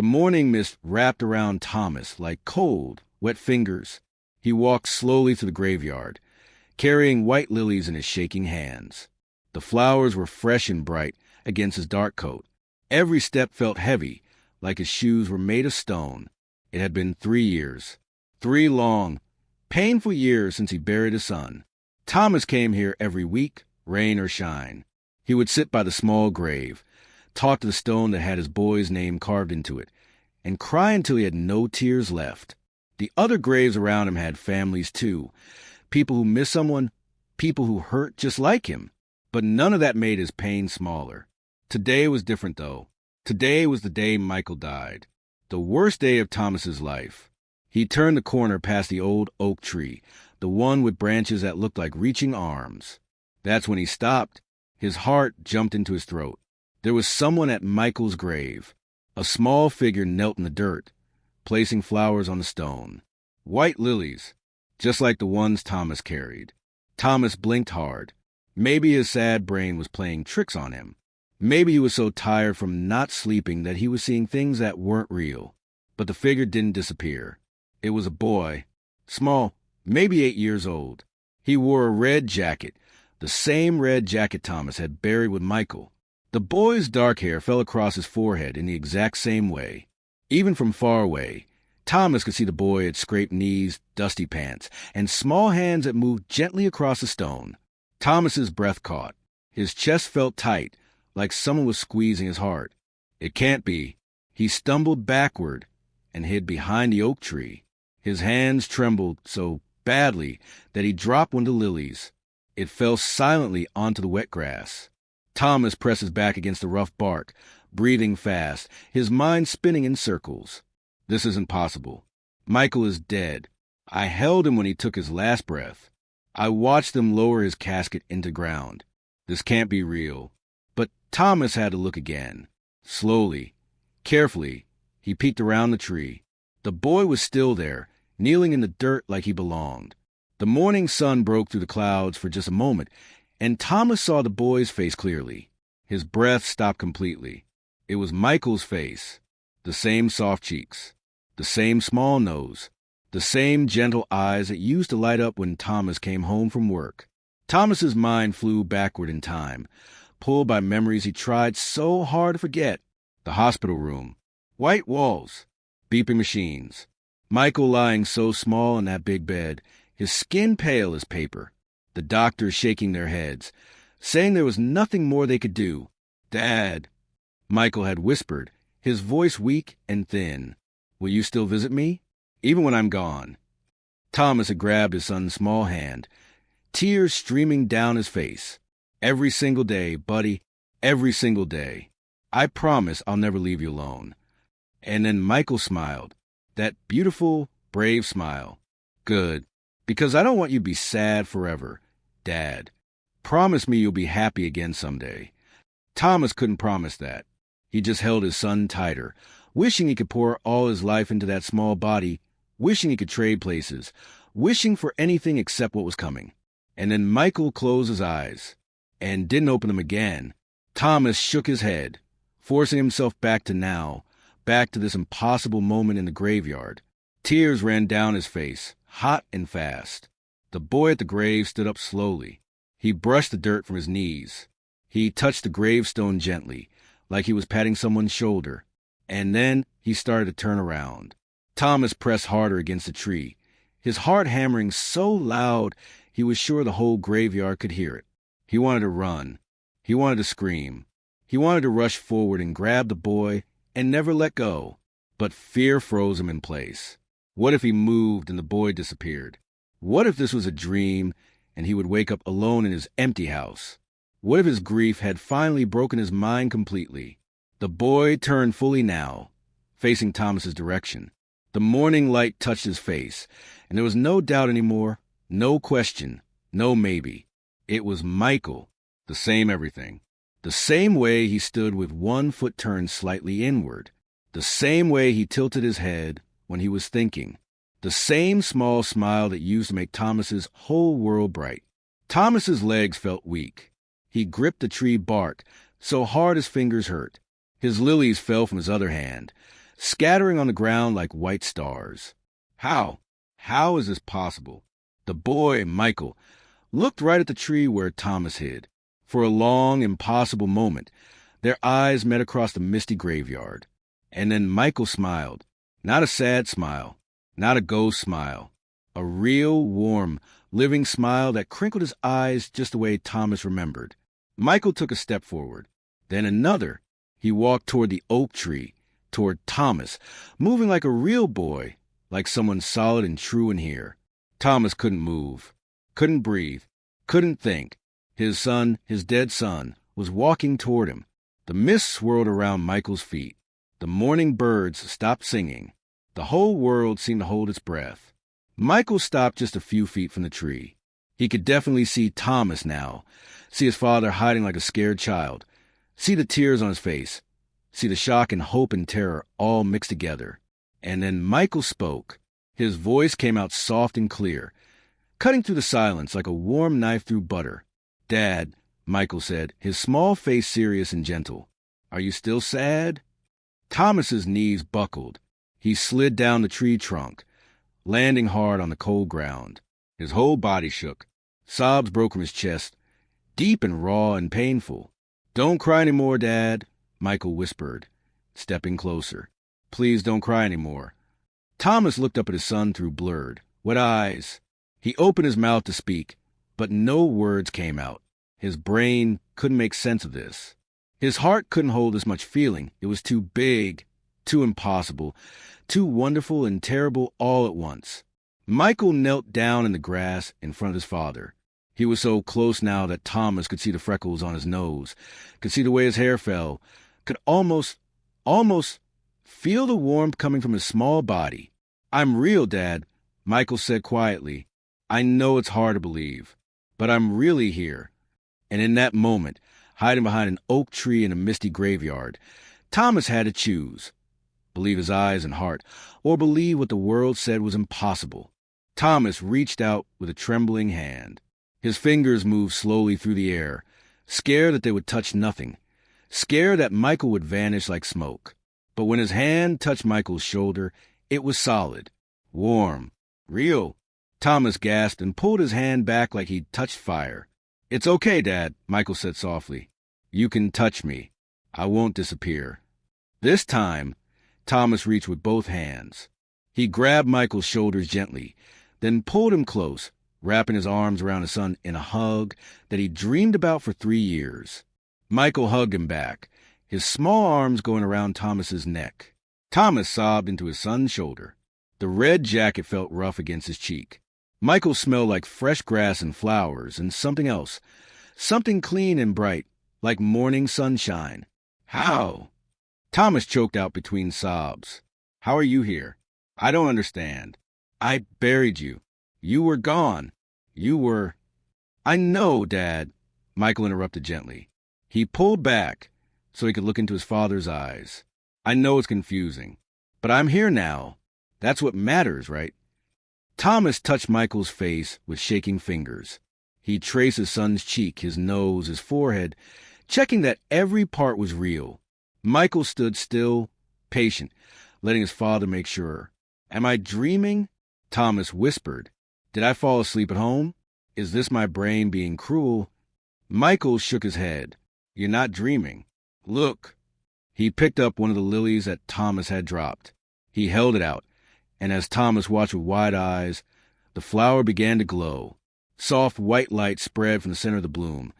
The morning mist wrapped around Thomas like cold, wet fingers. He walked slowly to the graveyard, carrying white lilies in his shaking hands. The flowers were fresh and bright against his dark coat. Every step felt heavy, like his shoes were made of stone. It had been 3 years. 3 long, painful years since he buried his son. Thomas came here every week, rain or shine. He would sit by the small grave, talk to the stone that had his boy's name carved into it, and cry until he had no tears left. The other graves around him had families too, people who missed someone, people who hurt just like him. But none of that made his pain smaller. Today was different, though. Today was the day Michael died, the worst day of Thomas's life. He turned the corner past the old oak tree, the one with branches that looked like reaching arms. That's when he stopped. His heart jumped into his throat. There was someone at Michael's grave. A small figure knelt in the dirt, placing flowers on the stone. White lilies, just like the ones Thomas carried. Thomas blinked hard. Maybe his sad brain was playing tricks on him. Maybe he was so tired from not sleeping that he was seeing things that weren't real. But the figure didn't disappear. It was a boy, small, maybe 8 years old. He wore a red jacket, the same red jacket Thomas had buried with Michael. The boy's dark hair fell across his forehead in the exact same way. Even from far away, Thomas could see the boy had scraped knees, dusty pants, and small hands that moved gently across the stone. Thomas's breath caught. His chest felt tight, like someone was squeezing his heart. It can't be. He stumbled backward and hid behind the oak tree. His hands trembled so badly that he dropped one of the lilies. It fell silently onto the wet grass. Thomas pressed his back against the rough bark, breathing fast, his mind spinning in circles. This isn't possible. Michael is dead. I held him when he took his last breath. I watched him lower his casket into ground. This can't be real. But Thomas had to look again. Slowly, carefully, he peeked around the tree. The boy was still there, kneeling in the dirt like he belonged. The morning sun broke through the clouds for just a moment, and Thomas saw the boy's face clearly. His breath stopped completely. It was Michael's face. The same soft cheeks, the same small nose, the same gentle eyes that used to light up when Thomas came home from work. Thomas's mind flew backward in time, pulled by memories he tried so hard to forget. The hospital room, white walls, beeping machines. Michael lying so small in that big bed, his skin pale as paper. The doctors shaking their heads, saying there was nothing more they could do. "Dad," Michael had whispered, his voice weak and thin. "Will you still visit me, even when I'm gone?" Thomas had grabbed his son's small hand, tears streaming down his face. "Every single day, buddy, every single day. I promise I'll never leave you alone." And then Michael smiled, that beautiful, brave smile. "Good, because I don't want you to be sad forever, Dad. Promise me you'll be happy again someday." Thomas couldn't promise that. He just held his son tighter, wishing he could pour all his life into that small body, wishing he could trade places, wishing for anything except what was coming. And then Michael closed his eyes and didn't open them again. Thomas shook his head, forcing himself back to now, back to this impossible moment in the graveyard. Tears ran down his face, hot and fast. The boy at the grave stood up slowly. He brushed the dirt from his knees. He touched the gravestone gently, like he was patting someone's shoulder. And then he started to turn around. Thomas pressed harder against the tree, his heart hammering so loud he was sure the whole graveyard could hear it. He wanted to run. He wanted to scream. He wanted to rush forward and grab the boy and never let go. But fear froze him in place. What if he moved and the boy disappeared? What if this was a dream and he would wake up alone in his empty house? What if his grief had finally broken his mind completely? The boy turned fully now, facing Thomas's direction. The morning light touched his face, and there was no doubt anymore, no question, no maybe. It was Michael, the same everything. The same way he stood with one foot turned slightly inward. The same way he tilted his head when he was thinking. The same small smile that used to make Thomas's whole world bright. Thomas's legs felt weak. He gripped the tree bark so hard his fingers hurt. His lilies fell from his other hand, scattering on the ground like white stars. How? How is this possible? The boy, Michael, looked right at the tree where Thomas hid. For a long, impossible moment, their eyes met across the misty graveyard. And then Michael smiled. Not a sad smile, not a ghost smile. A real, warm, living smile that crinkled his eyes just the way Thomas remembered. Michael took a step forward, then another. He walked toward the oak tree, toward Thomas, moving like a real boy, like someone solid and true and here. Thomas couldn't move, couldn't breathe, couldn't think. His son, his dead son, was walking toward him. The mist swirled around Michael's feet. The morning birds stopped singing. The whole world seemed to hold its breath. Michael stopped just a few feet from the tree. He could definitely see Thomas now, see his father hiding like a scared child, see the tears on his face, see the shock and hope and terror all mixed together. And then Michael spoke. His voice came out soft and clear, cutting through the silence like a warm knife through butter. "Dad," Michael said, his small face serious and gentle, "are you still sad?" Thomas's knees buckled. He slid down the tree trunk, landing hard on the cold ground. His whole body shook. Sobs broke from his chest, deep and raw and painful. "Don't cry any more, Dad," Michael whispered, stepping closer. "Please don't cry any more." Thomas looked up at his son through blurred, wet eyes. He opened his mouth to speak, but no words came out. His brain couldn't make sense of this. His heart couldn't hold this much feeling. It was too big, too impossible, too wonderful and terrible all at once. Michael knelt down in the grass in front of his father. He was so close now that Thomas could see the freckles on his nose, could see the way his hair fell, could almost feel the warmth coming from his small body. "I'm real, Dad," Michael said quietly. "I know it's hard to believe, but I'm really here." And in that moment, hiding behind an oak tree in a misty graveyard, Thomas had to choose. Believe his eyes and heart, or believe what the world said was impossible. Thomas reached out with a trembling hand. His fingers moved slowly through the air, scared that they would touch nothing, scared that Michael would vanish like smoke. But when his hand touched Michael's shoulder, it was solid, warm, real. Thomas gasped and pulled his hand back like he'd touched fire. "It's okay, Dad," Michael said softly. "You can touch me. I won't disappear." This time, Thomas reached with both hands. He grabbed Michael's shoulders gently, then pulled him close, wrapping his arms around his son in a hug that he dreamed about for 3 years. Michael hugged him back, his small arms going around Thomas's neck. Thomas sobbed into his son's shoulder. The red jacket felt rough against his cheek. Michael smelled like fresh grass and flowers and something else, something clean and bright, like morning sunshine. "How?" Thomas choked out between sobs. "How are you here? I don't understand. I buried you. You were gone. You were—" "I know, Dad," Michael interrupted gently. He pulled back so he could look into his father's eyes. "I know it's confusing, but I'm here now. That's what matters, right?" Thomas touched Michael's face with shaking fingers. He traced his son's cheek, his nose, his forehead, checking that every part was real. Michael stood still, patient, letting his father make sure. "Am I dreaming?" Thomas whispered. "Did I fall asleep at home? Is this my brain being cruel?" Michael shook his head. "You're not dreaming. Look." He picked up one of the lilies that Thomas had dropped. He held it out, and as Thomas watched with wide eyes, the flower began to glow. Soft white light spread from the center of the bloom,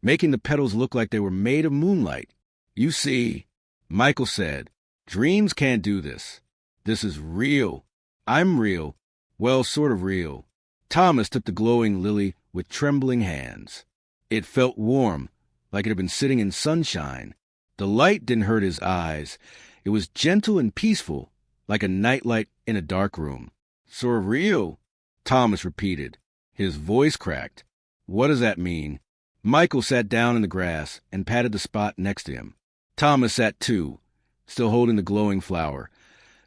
making the petals look like they were made of moonlight. "You see," Michael said, "dreams can't do this. This is real. I'm real. Well, sort of real." Thomas took the glowing lily with trembling hands. It felt warm, like it had been sitting in sunshine. The light didn't hurt his eyes. It was gentle and peaceful, like a nightlight in a dark room. "Sort of real," Thomas repeated. His voice cracked. "What does that mean?" Michael sat down in the grass and patted the spot next to him. Thomas sat too, still holding the glowing flower,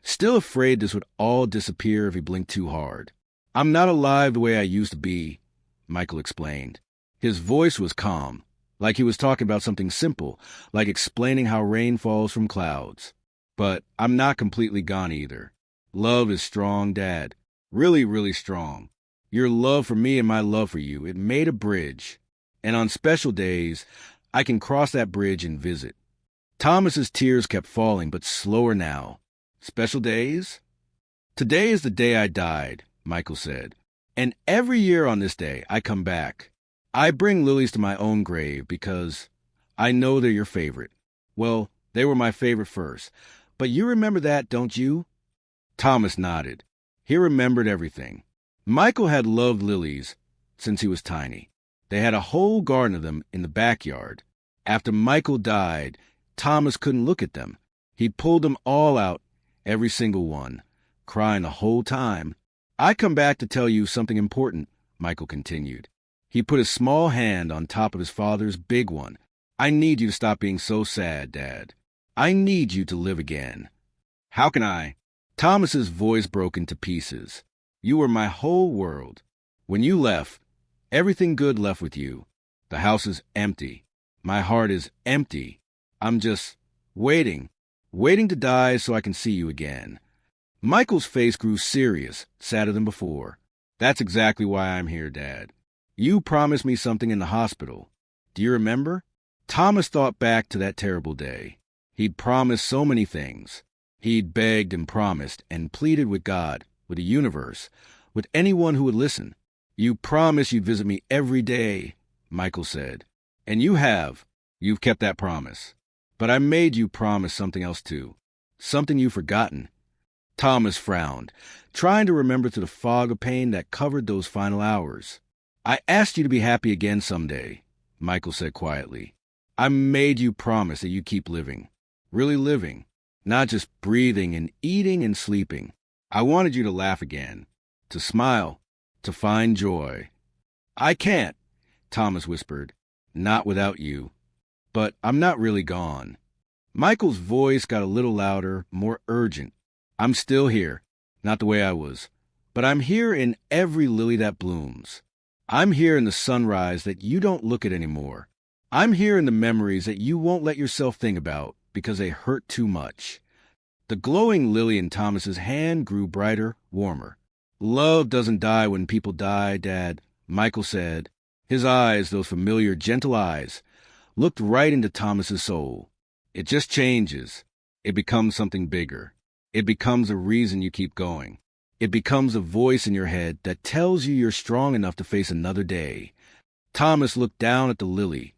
still afraid this would all disappear if he blinked too hard. "I'm not alive the way I used to be," Michael explained. His voice was calm, like he was talking about something simple, like explaining how rain falls from clouds. But I'm not completely gone either. Love is strong, Dad. Really, really strong. Your love for me and my love for you, it made a bridge. And on special days, I can cross that bridge and visit. Thomas's tears kept falling, but slower now. Special days? Today is the day I died, Michael said. And every year on this day, I come back. I bring lilies to my own grave because I know they're your favorite. Well, they were my favorite first. But you remember that, don't you? Thomas nodded. He remembered everything. Michael had loved lilies since he was tiny. They had a whole garden of them in the backyard. After Michael died, Thomas couldn't look at them. He pulled them all out, every single one, crying the whole time. I come back to tell you something important, Michael continued. He put his small hand on top of his father's big one. I need you to stop being so sad, Dad. I need you to live again. How can I? Thomas's voice broke into pieces. You were my whole world. When you left, everything good left with you. The house is empty. My heart is empty. I'm just waiting to die so I can see you again. Michael's face grew serious, sadder than before. That's exactly why I'm here, Dad. You promised me something in the hospital. Do you remember? Thomas thought back to that terrible day. He'd promised so many things. He'd begged and promised and pleaded with God, with the universe, with anyone who would listen. You promised you'd visit me every day, Michael said. And you have. You've kept that promise. But I made you promise something else too. Something you've forgotten. Thomas frowned, trying to remember through the fog of pain that covered those final hours. I asked you to be happy again someday, Michael said quietly. I made you promise that you keep living. Really living. Not just breathing and eating and sleeping. I wanted you to laugh again. To smile. To find joy. I can't, Thomas whispered. Not without you. But I'm not really gone. Michael's voice got a little louder, more urgent. I'm still here. Not the way I was. But I'm here in every lily that blooms. I'm here in the sunrise that you don't look at anymore. I'm here in the memories that you won't let yourself think about because they hurt too much. The glowing lily in Thomas's hand grew brighter, warmer. Love doesn't die when people die, Dad, Michael said. His eyes, those familiar, gentle eyes, looked right into Thomas's soul. It just changes. It becomes something bigger. It becomes a reason you keep going. It becomes a voice in your head that tells you you're strong enough to face another day. Thomas looked down at the lily,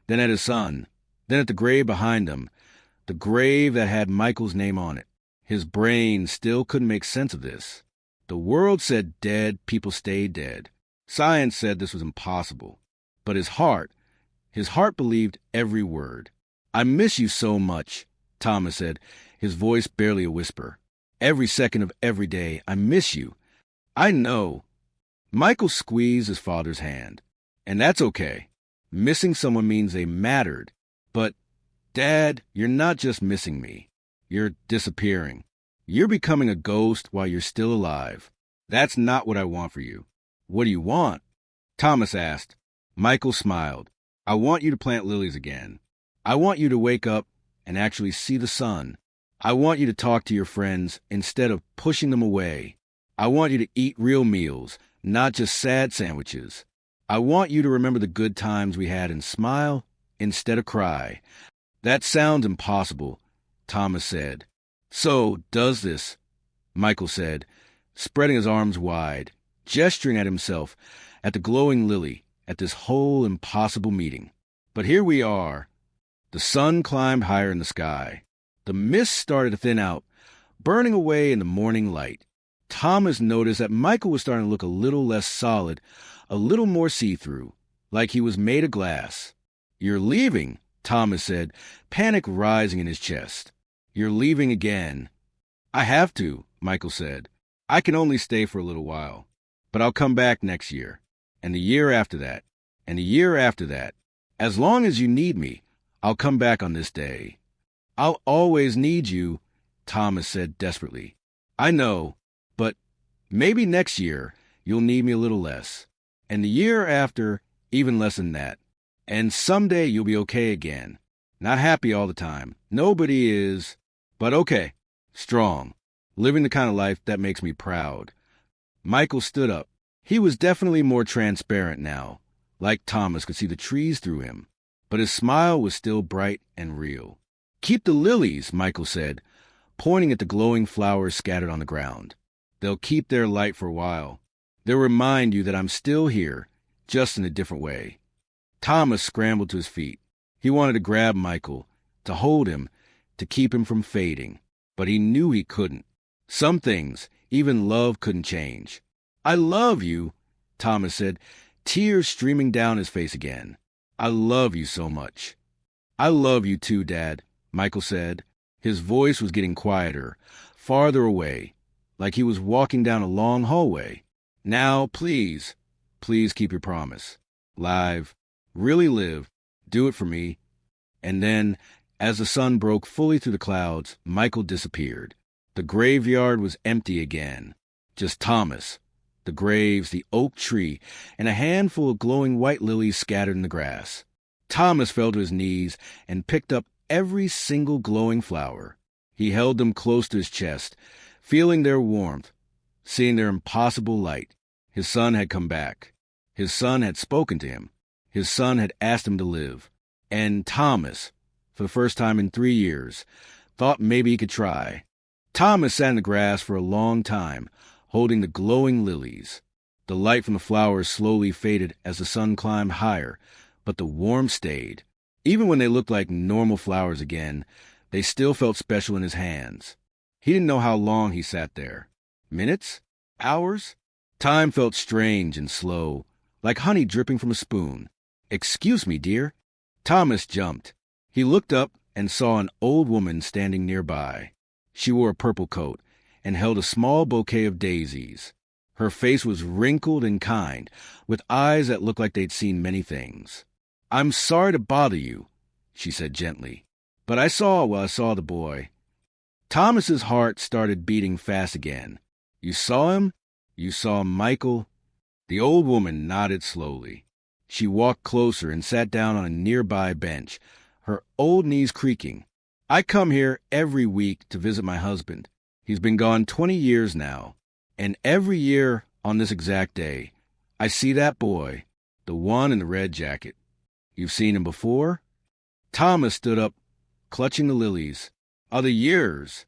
then at his son, then at the grave behind him, the grave that had Michael's name on it. His brain still couldn't make sense of this. The world said dead, people stayed dead. Science said this was impossible. But his heart believed every word. I miss you so much, Thomas said, his voice barely a whisper. Every second of every day, I miss you. I know. Michael squeezed his father's hand. And that's okay. Missing someone means they mattered. But, Dad, you're not just missing me. You're disappearing. You're becoming a ghost while you're still alive. That's not what I want for you. What do you want? Thomas asked. Michael smiled. I want you to plant lilies again. I want you to wake up and actually see the sun. I want you to talk to your friends instead of pushing them away. I want you to eat real meals, not just sad sandwiches. I want you to remember the good times we had and smile instead of cry. That sounds impossible, Thomas said. So does this, Michael said, spreading his arms wide, gesturing at himself, at the glowing lily, at this whole impossible meeting. But here we are. The sun climbed higher in the sky. The mist started to thin out, burning away in the morning light. Thomas noticed that Michael was starting to look a little less solid, a little more see-through, like he was made of glass. You're leaving, Thomas said, panic rising in his chest. You're leaving again. I have to, Michael said. I can only stay for a little while. But I'll come back next year, and the year after that, and the year after that. As long as you need me, I'll come back on this day. I'll always need you, Thomas said desperately. I know, but maybe next year you'll need me a little less. And the year after, even less than that. And someday you'll be okay again. Not happy all the time. Nobody is. But okay, strong, living the kind of life that makes me proud. Michael stood up. He was definitely more transparent now, like Thomas could see the trees through him. But his smile was still bright and real. Keep the lilies, Michael said, pointing at the glowing flowers scattered on the ground. They'll keep their light for a while. They'll remind you that I'm still here, just in a different way. Thomas scrambled to his feet. He wanted to grab Michael, to hold him, to keep him from fading. But he knew he couldn't. Some things, even love, couldn't change. I love you, Thomas said, tears streaming down his face again. I love you so much. I love you too, Dad, Michael said. His voice was getting quieter, farther away, like he was walking down a long hallway. Now, please keep your promise. Live, really live, do it for me. And then, as the sun broke fully through the clouds, Michael disappeared. The graveyard was empty again. Just Thomas, the graves, the oak tree, and a handful of glowing white lilies scattered in the grass. Thomas fell to his knees and picked up every single glowing flower. He held them close to his chest, feeling their warmth, seeing their impossible light. His son had come back. His son had spoken to him. His son had asked him to live. And Thomas, for the first time in 3 years, thought maybe he could try. Thomas sat in the grass for a long time, holding the glowing lilies. The light from the flowers slowly faded as the sun climbed higher, but the warmth stayed. Even when they looked like normal flowers again, they still felt special in his hands. He didn't know how long he sat there. Minutes? Hours? Time felt strange and slow, like honey dripping from a spoon. "Excuse me, dear." Thomas jumped. He looked up and saw an old woman standing nearby. She wore a purple coat and held a small bouquet of daisies. Her face was wrinkled and kind, with eyes that looked like they'd seen many things. "I'm sorry to bother you," she said gently, "but I saw the boy." Thomas's heart started beating fast again. "You saw him? You saw Michael?" The old woman nodded slowly. She walked closer and sat down on a nearby bench, her old knees creaking. "I come here every week to visit my husband. He's been gone 20 years now. And every year on this exact day, I see that boy, the one in the red jacket. You've seen him before?" Thomas stood up, clutching the lilies. "Other years."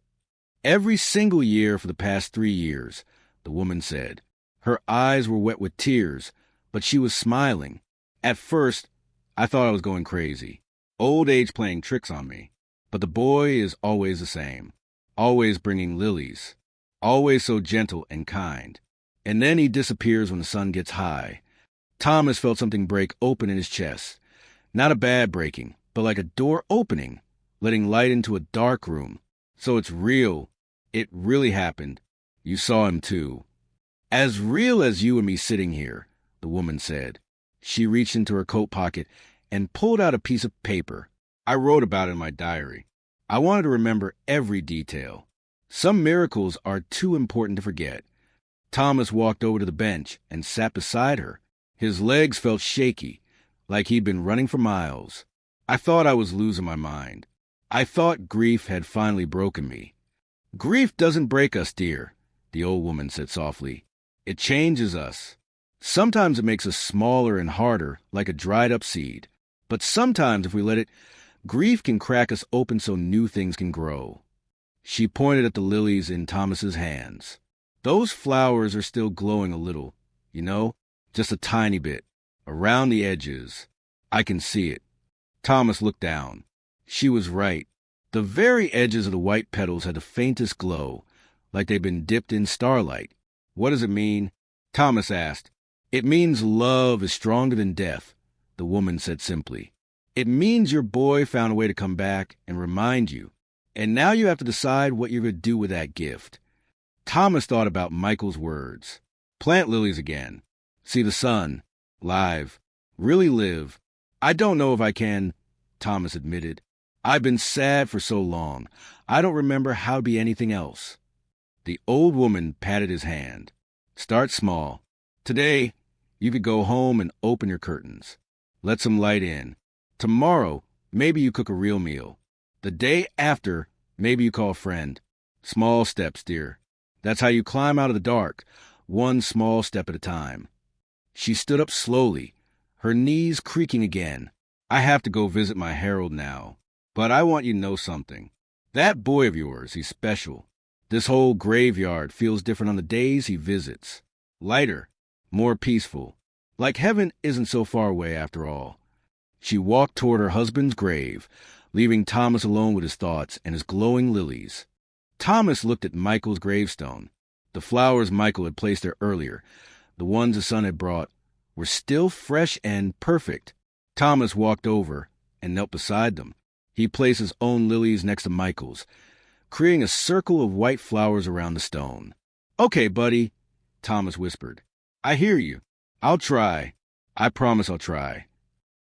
"Every single year for the past 3 years," the woman said. Her eyes were wet with tears, but she was smiling. "At first, I thought I was going crazy. Old age playing tricks on me. But the boy is always the same. Always bringing lilies. Always so gentle and kind. And then he disappears when the sun gets high." Thomas felt something break open in his chest. Not a bad breaking, but like a door opening, letting light into a dark room. "So it's real. It really happened. You saw him too." "As real as you and me sitting here," the woman said. She reached into her coat pocket and pulled out a piece of paper. "I wrote about it in my diary. I wanted to remember every detail. Some miracles are too important to forget." Thomas walked over to the bench and sat beside her. His legs felt shaky, like he'd been running for miles. "I thought I was losing my mind. I thought grief had finally broken me." "Grief doesn't break us, dear," the old woman said softly. "It changes us. Sometimes it makes us smaller and harder, like a dried-up seed. But sometimes, if we let it, grief can crack us open so new things can grow." She pointed at the lilies in Thomas's hands. "Those flowers are still glowing a little, you know, just a tiny bit, around the edges. I can see it." Thomas looked down. She was right. The very edges of the white petals had the faintest glow, like they'd been dipped in starlight. "What does it mean?" Thomas asked. "It means love is stronger than death," the woman said simply. "It means your boy found a way to come back and remind you. And now you have to decide what you're going to do with that gift." Thomas thought about Michael's words. Plant lilies again. See the sun. Live. Really live. "I don't know if I can," Thomas admitted. "I've been sad for so long. I don't remember how to be anything else." The old woman patted his hand. "Start small. Today, you could go home and open your curtains. Let some light in. Tomorrow, maybe you cook a real meal. The day after, Maybe you call a friend. Small steps, dear. That's how you climb out of the dark, one small step at a time. She stood up slowly, her knees creaking again. I have to go visit my Harold now. But I want you to know something. That boy of yours, he's special. This whole graveyard feels different on the days he visits. Lighter, more peaceful. Like heaven isn't so far away after all. She walked toward her husband's grave, leaving Thomas alone with his thoughts and his glowing lilies. Thomas looked at Michael's gravestone. The flowers Michael had placed there earlier, the ones his son had brought, were still fresh and perfect. Thomas walked over and knelt beside them. He placed his own lilies next to Michael's, creating a circle of white flowers around the stone. "Okay, buddy," Thomas whispered. "I hear you. I'll try. I promise I'll try."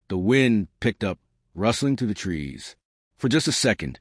The wind picked up, rustling through the trees. For just a second,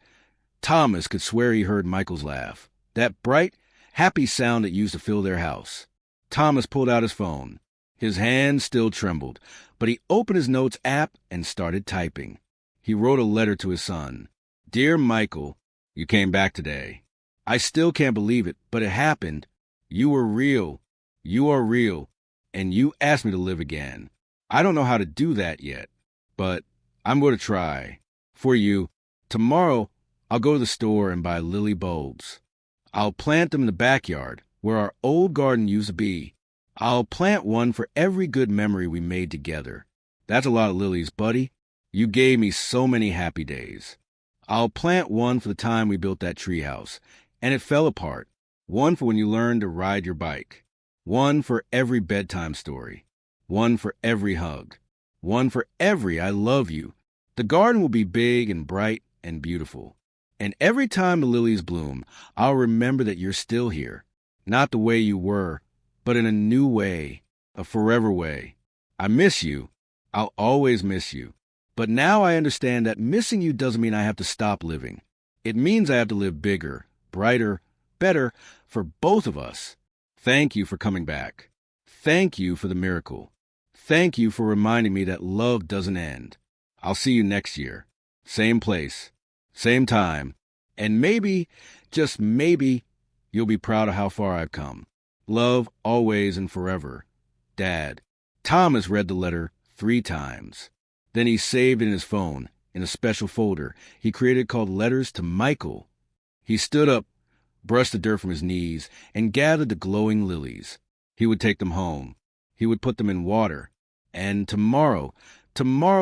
Thomas could swear he heard Michael's laugh, that bright, happy sound that used to fill their house. Thomas pulled out his phone. His hands still trembled, but he opened his notes app and started typing. He wrote a letter to his son. "Dear Michael, you came back today. I still can't believe it, but it happened. You were real. You are real. And you asked me to live again. I don't know how to do that yet, but I'm going to try. For you, tomorrow I'll go to the store and buy lily bulbs. I'll plant them in the backyard where our old garden used to be. I'll plant one for every good memory we made together. That's a lot of lilies, buddy. You gave me so many happy days. I'll plant one for the time we built that treehouse, and it fell apart. One for when you learned to ride your bike. One for every bedtime story. One for every hug. One for every I love you. The garden will be big and bright and beautiful. And every time the lilies bloom, I'll remember that you're still here. Not the way you were, but in a new way, a forever way. I miss you. I'll always miss you. But now I understand that missing you doesn't mean I have to stop living. It means I have to live bigger, brighter, better for both of us. Thank you for coming back. Thank you for the miracle. Thank you for reminding me that love doesn't end. I'll see you next year. Same place, same time, and maybe, just maybe, you'll be proud of how far I've come. Love always and forever. Dad. Thomas read the letter 3 times. Then he saved it in his phone, in a special folder he created called Letters to Michael. He stood up, brushed the dirt from his knees, and gathered the glowing lilies. He would take them home. He would put them in water. And tomorrow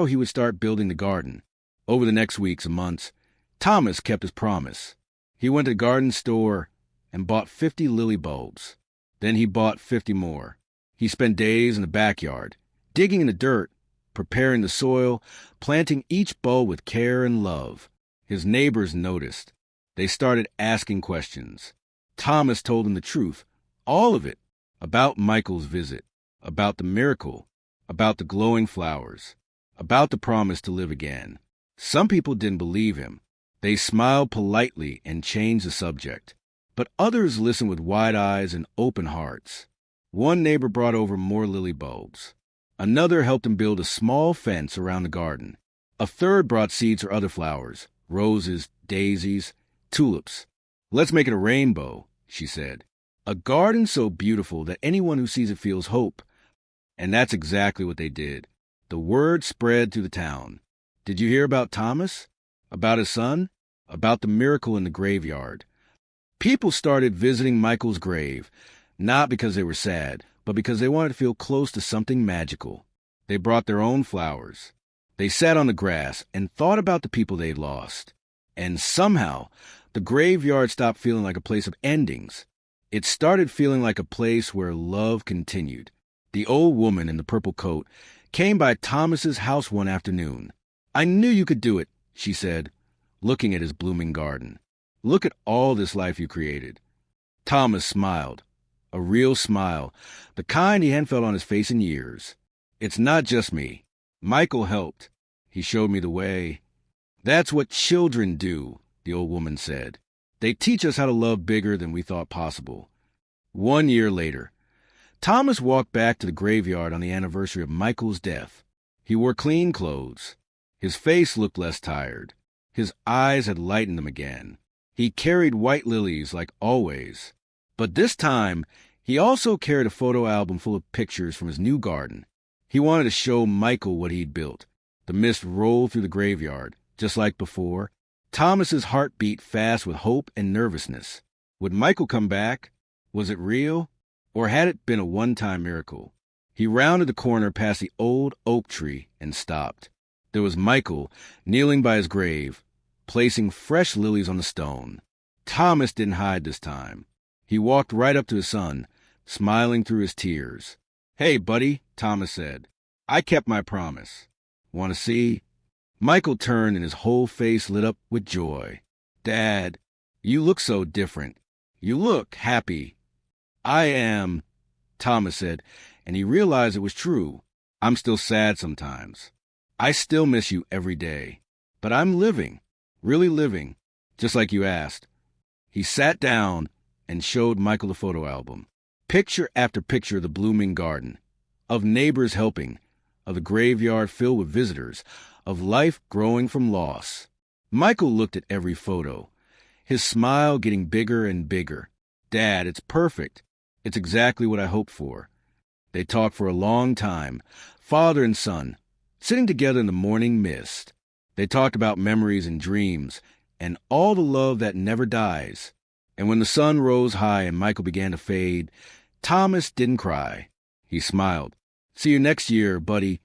he would start building the garden. Over the next weeks and months, Thomas kept his promise. He went to the garden store and bought 50 lily bulbs. Then he bought 50 more. He spent days in the backyard, digging in the dirt, preparing the soil, planting each bulb with care and love. His neighbors noticed. They started asking questions. Thomas told them the truth, all of it, about Michael's visit, about the miracle, about the glowing flowers, about the promise to live again. Some people didn't believe him. They smiled politely and changed the subject. But others listened with wide eyes and open hearts. One neighbor brought over more lily bulbs. Another helped him build a small fence around the garden. A third brought seeds for other flowers, roses, daisies, tulips. "Let's make it a rainbow," she said. "A garden so beautiful that anyone who sees it feels hope." And that's exactly what they did. The word spread through the town. Did you hear about Thomas? About his son? About the miracle in the graveyard? People started visiting Michael's grave, not because they were sad, but because they wanted to feel close to something magical. They brought their own flowers. They sat on the grass and thought about the people they'd lost. And somehow, the graveyard stopped feeling like a place of endings. It started feeling like a place where love continued. The old woman in the purple coat came by Thomas's house one afternoon. "I knew you could do it," she said, looking at his blooming garden. "Look at all this life you created." Thomas smiled, a real smile, the kind he hadn't felt on his face in years. "It's not just me. Michael helped. He showed me the way." "That's what children do," the old woman said. "They teach us how to love bigger than we thought possible." 1 year later, Thomas walked back to the graveyard on the anniversary of Michael's death. He wore clean clothes. His face looked less tired. His eyes had light in them again. He carried white lilies like always. But this time, he also carried a photo album full of pictures from his new garden. He wanted to show Michael what he'd built. The mist rolled through the graveyard, just like before. Thomas's heart beat fast with hope and nervousness. Would Michael come back? Was it real? Or had it been a one-time miracle? He rounded the corner past the old oak tree and stopped. There was Michael, kneeling by his grave, placing fresh lilies on the stone. Thomas didn't hide this time. He walked right up to his son, smiling through his tears. "Hey, buddy," Thomas said. "I kept my promise. Want to see?" Michael turned and his whole face lit up with joy. "Dad, you look so different. You look happy." "I am," Thomas said, and he realized it was true. "I'm still sad sometimes. I still miss you every day. But I'm living, really living, just like you asked." He sat down and showed Michael the photo album. Picture after picture of the blooming garden, of neighbors helping, of the graveyard filled with visitors, of life growing from loss. Michael looked at every photo, his smile getting bigger and bigger. "Dad, it's perfect. It's exactly what I hoped for." They talked for a long time, father and son, sitting together in the morning mist. They talked about memories and dreams, and all the love that never dies. And when the sun rose high and Michael began to fade, Thomas didn't cry. He smiled. "See you next year, buddy,"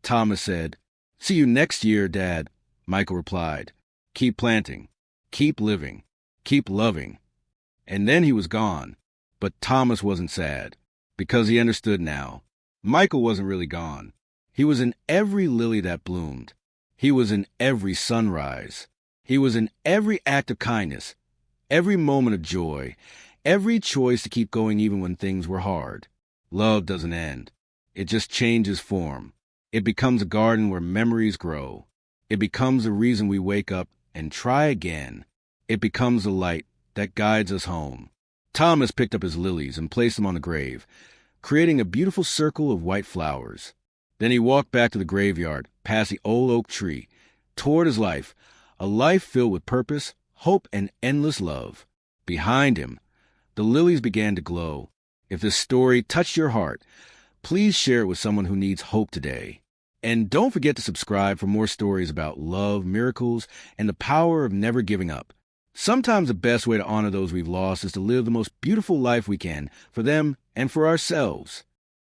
Thomas said. "See you next year, Dad," Michael replied. "Keep planting, keep living, keep loving." And then he was gone. But Thomas wasn't sad, because he understood now. Michael wasn't really gone. He was in every lily that bloomed. He was in every sunrise. He was in every act of kindness, every moment of joy, every choice to keep going even when things were hard. Love doesn't end. It just changes form. It becomes a garden where memories grow. It becomes the reason we wake up and try again. It becomes the light that guides us home. Thomas picked up his lilies and placed them on the grave, creating a beautiful circle of white flowers. Then he walked back to the graveyard, past the old oak tree, toward his life, a life filled with purpose, hope, and endless love. Behind him, the lilies began to glow. If this story touched your heart, please share it with someone who needs hope today. And don't forget to subscribe for more stories about love, miracles, and the power of never giving up. Sometimes the best way to honor those we've lost is to live the most beautiful life we can for them and for ourselves.